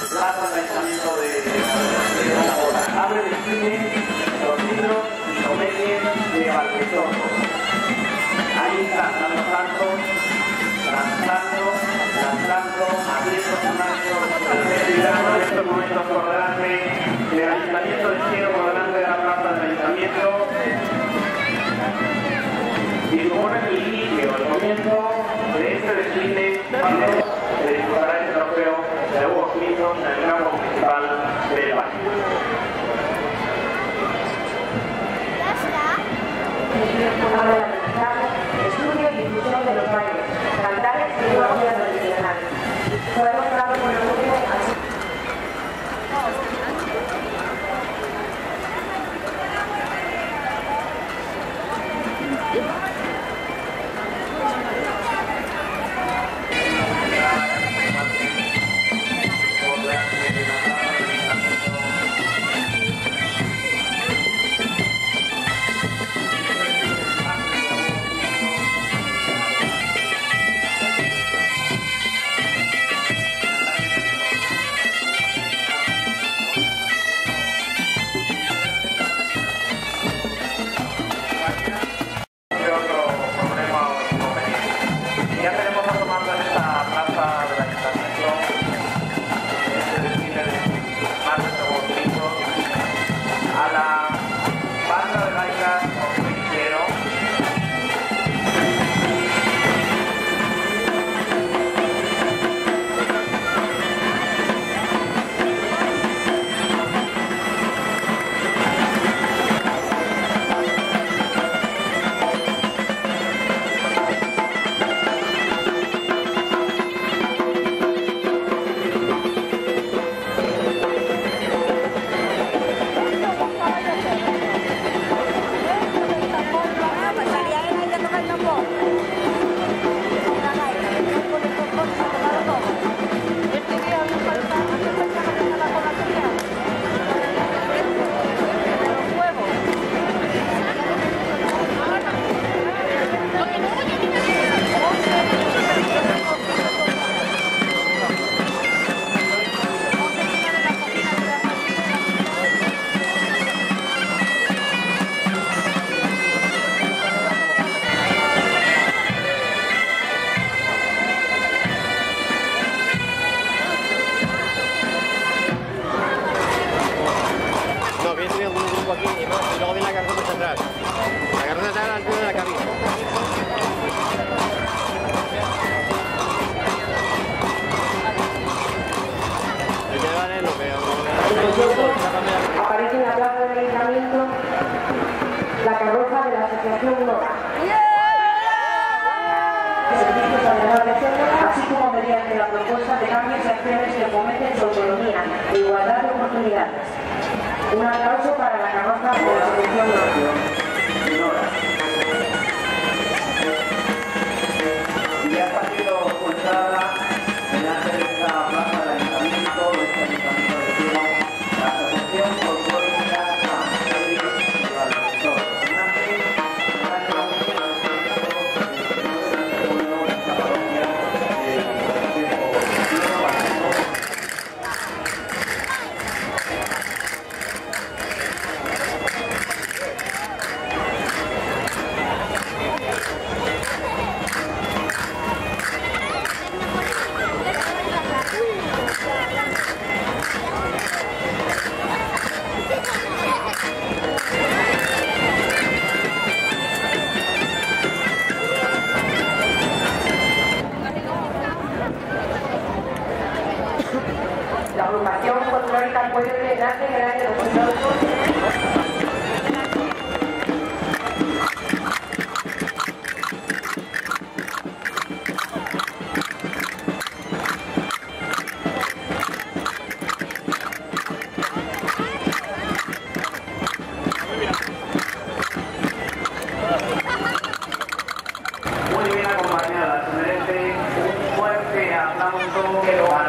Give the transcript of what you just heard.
plaza del ayuntamiento de Zamora. Abre el cine, los libros y comedias de Valdesorro. Ahí están dando saltos, lanzando, abriendo su macho, tirando en estos momentos por delante del ayuntamiento de Siero, por delante de la plaza del ayuntamiento. Y supone el inicio, el comienzo de este desfile cuando se disputará el trofeo de Hugo Clinton en el campo municipal del Valle. Estudio y difusión de los bailes, cantares y tecnologías tradicionales. Fue mostrado por el grupo así. Aparece en la plaza del ayuntamiento la carroza de la asociación NORA. Así como mediante la propuesta de cambios y acciones que fomenten su autonomía e igualdad de oportunidades. Un aplauso para la carroza de la asociación NORA. Y ha salido pulsada delante de esta plaza del ayuntamiento, de este ayuntamiento de Siero, la asociación folclórica San Félix de Valdesorro. Nace en el año 1919 en la parroquia de Valdesorro. La agrupación folclórica El Pueblo nace en el año 2008. Muy bien acompañada, se merece un fuerte aplauso.